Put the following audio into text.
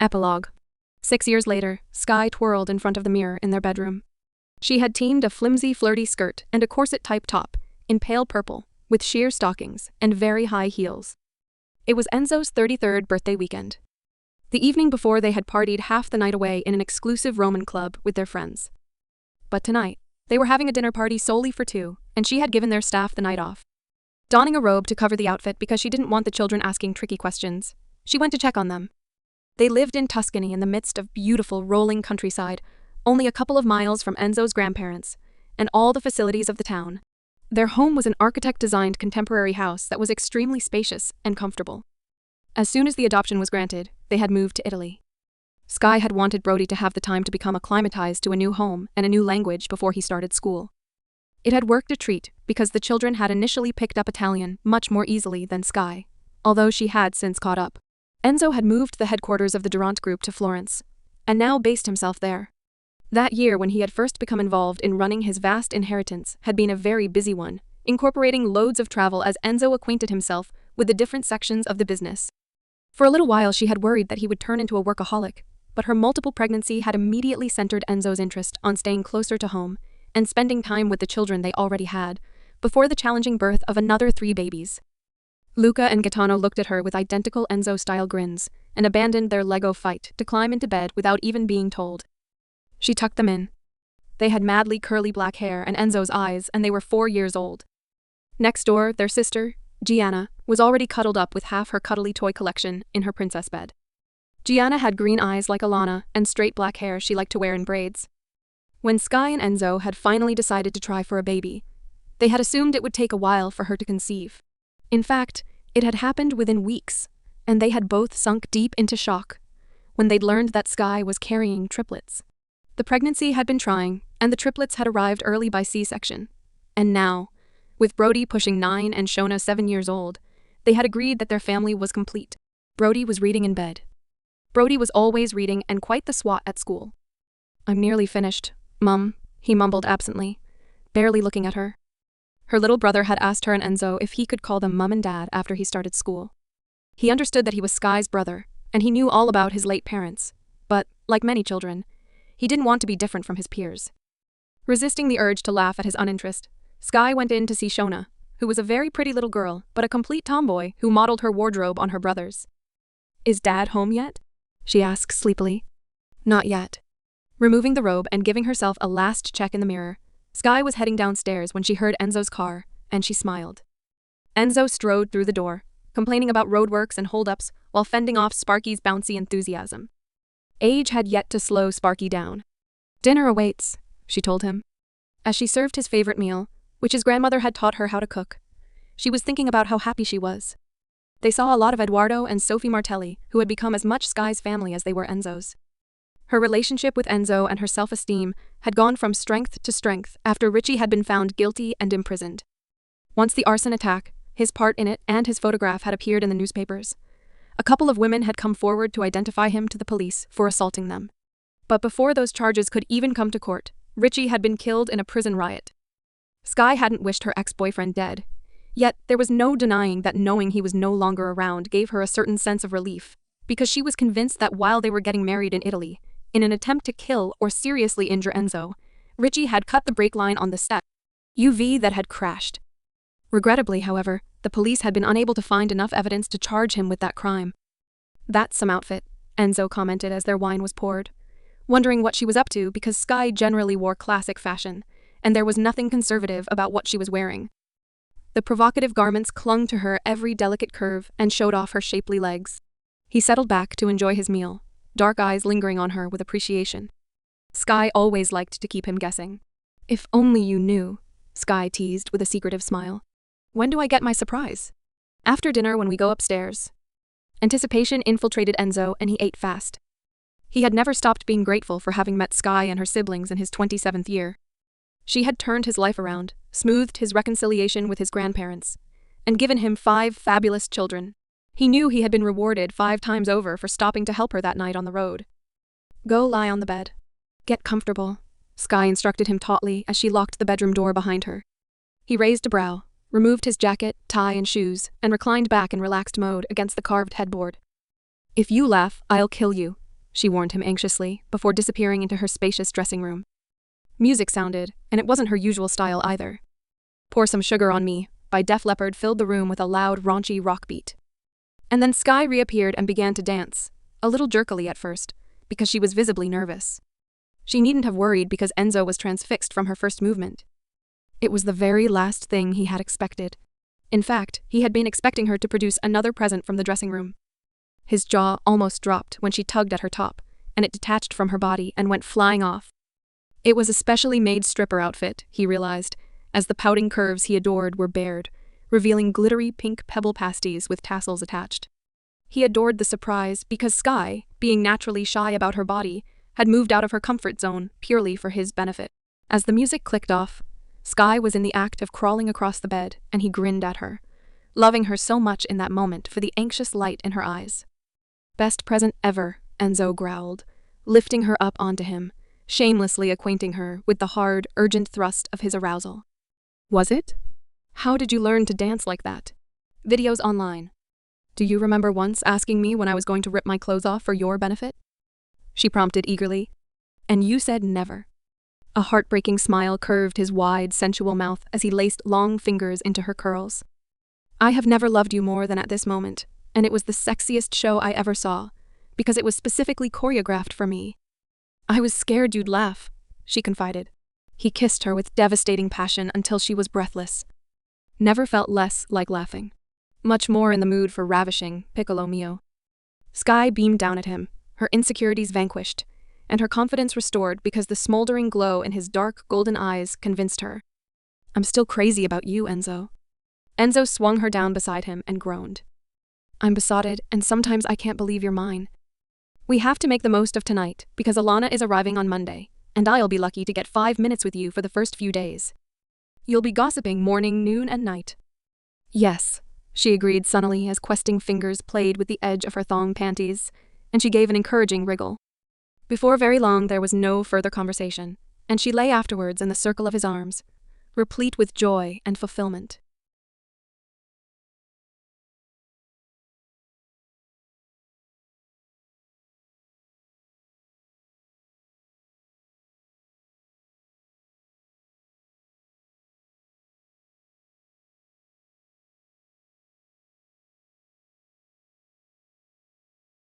Epilogue. 6 years later, Sky twirled in front of the mirror in their bedroom. She had teamed a flimsy, flirty skirt and a corset-type top, in pale purple, with sheer stockings and very high heels. It was Enzo's 33rd birthday weekend. The evening before, they had partied half the night away in an exclusive Roman club with their friends. But tonight, they were having a dinner party solely for two, and she had given their staff the night off. Donning a robe to cover the outfit because she didn't want the children asking tricky questions, she went to check on them. They lived in Tuscany in the midst of beautiful rolling countryside, only a couple of miles from Enzo's grandparents, and all the facilities of the town. Their home was an architect-designed contemporary house that was extremely spacious and comfortable. As soon as the adoption was granted, they had moved to Italy. Sky had wanted Brody to have the time to become acclimatized to a new home and a new language before he started school. It had worked a treat because the children had initially picked up Italian much more easily than Sky, although she had since caught up. Enzo had moved the headquarters of the Durant Group to Florence, and now based himself there. That year, when he had first become involved in running his vast inheritance, had been a very busy one, incorporating loads of travel as Enzo acquainted himself with the different sections of the business. For a little while, she had worried that he would turn into a workaholic, but her multiple pregnancy had immediately centered Enzo's interest on staying closer to home and spending time with the children they already had, before the challenging birth of another 3 babies. Luca and Gaetano looked at her with identical Enzo-style grins and abandoned their Lego fight to climb into bed without even being told. She tucked them in. They had madly curly black hair and Enzo's eyes, and they were 4 years old. Next door, their sister, Gianna, was already cuddled up with half her cuddly toy collection in her princess bed. Gianna had green eyes like Alana and straight black hair she liked to wear in braids. When Sky and Enzo had finally decided to try for a baby, they had assumed it would take a while for her to conceive. In fact, it had happened within weeks, and they had both sunk deep into shock when they'd learned that Sky was carrying triplets. The pregnancy had been trying, and the triplets had arrived early by C-section. And now, with Brody pushing 9 and Shona 7 years old, they had agreed that their family was complete. Brody was reading in bed. Brody was always reading and quite the swot at school. "I'm nearly finished, Mum," he mumbled absently, barely looking at her. Her little brother had asked her and Enzo if he could call them Mum and Dad after he started school. He understood that he was Sky's brother, and he knew all about his late parents, but, like many children, he didn't want to be different from his peers. Resisting the urge to laugh at his uninterest, Sky went in to see Shona, who was a very pretty little girl, but a complete tomboy who modeled her wardrobe on her brother's. "Is Dad home yet?" she asked sleepily. "Not yet." Removing the robe and giving herself a last check in the mirror, Sky was heading downstairs when she heard Enzo's car, and she smiled. Enzo strode through the door, complaining about roadworks and holdups while fending off Sparky's bouncy enthusiasm. Age had yet to slow Sparky down. "Dinner awaits," she told him. As she served his favorite meal, which his grandmother had taught her how to cook, she was thinking about how happy she was. They saw a lot of Eduardo and Sophie Martelli, who had become as much Sky's family as they were Enzo's. Her relationship with Enzo and her self-esteem had gone from strength to strength after Richie had been found guilty and imprisoned. Once the arson attack, his part in it and his photograph had appeared in the newspapers, a couple of women had come forward to identify him to the police for assaulting them. But before those charges could even come to court, Richie had been killed in a prison riot. Sky hadn't wished her ex-boyfriend dead, yet there was no denying that knowing he was no longer around gave her a certain sense of relief, because she was convinced that while they were getting married in Italy, in an attempt to kill or seriously injure Enzo, Richie had cut the brake line on the SUV that had crashed. Regrettably, however, the police had been unable to find enough evidence to charge him with that crime. "That's some outfit," Enzo commented as their wine was poured, wondering what she was up to because Sky generally wore classic fashion, and there was nothing conservative about what she was wearing. The provocative garments clung to her every delicate curve and showed off her shapely legs. He settled back to enjoy his meal, dark eyes lingering on her with appreciation. Sky always liked to keep him guessing. "If only you knew," Sky teased with a secretive smile. "When do I get my surprise?" "After dinner when we go upstairs." Anticipation infiltrated Enzo and he ate fast. He had never stopped being grateful for having met Sky and her siblings in his 27th year. She had turned his life around, smoothed his reconciliation with his grandparents, and given him 5 fabulous children. He knew he had been rewarded 5 times over for stopping to help her that night on the road. "Go lie on the bed. Get comfortable," Sky instructed him tautly as she locked the bedroom door behind her. He raised a brow, removed his jacket, tie, and shoes, and reclined back in relaxed mode against the carved headboard. "If you laugh, I'll kill you," she warned him anxiously, before disappearing into her spacious dressing room. Music sounded, and it wasn't her usual style either. Pour Some Sugar on Me by Def Leppard filled the room with a loud, raunchy rock beat. And then Sky reappeared and began to dance, a little jerkily at first, because she was visibly nervous. She needn't have worried because Enzo was transfixed from her first movement. It was the very last thing he had expected. In fact, he had been expecting her to produce another present from the dressing room. His jaw almost dropped when she tugged at her top, and it detached from her body and went flying off. It was a specially made stripper outfit, he realized, as the pouting curves he adored were bared, revealing glittery pink pebble pasties with tassels attached. He adored the surprise because Sky, being naturally shy about her body, had moved out of her comfort zone purely for his benefit. As the music clicked off, Sky was in the act of crawling across the bed, and he grinned at her, loving her so much in that moment for the anxious light in her eyes. "Best present ever," Enzo growled, lifting her up onto him, shamelessly acquainting her with the hard, urgent thrust of his arousal. "Was it? How did you learn to dance like that?" "Videos online. Do you remember once asking me when I was going to rip my clothes off for your benefit?" she prompted eagerly. "And you said never." A heartbreaking smile curved his wide, sensual mouth as he laced long fingers into her curls. "I have never loved you more than at this moment, and it was the sexiest show I ever saw, because it was specifically choreographed for me." "I was scared you'd laugh," she confided. He kissed her with devastating passion until she was breathless. Never felt less like laughing. Much more in the mood for ravishing, piccolo mio. Sky beamed down at him, her insecurities vanquished, and her confidence restored because the smoldering glow in his dark, golden eyes convinced her. "I'm still crazy about you, Enzo." Enzo swung her down beside him and groaned. "I'm besotted, and sometimes I can't believe you're mine. We have to make the most of tonight, because Alana is arriving on Monday, and I'll be lucky to get 5 minutes with you for the first few days. You'll be gossiping morning, noon, and night." "Yes," she agreed sunnily as questing fingers played with the edge of her thong panties, and she gave an encouraging wriggle. Before very long there was no further conversation, and she lay afterwards in the circle of his arms, replete with joy and fulfillment.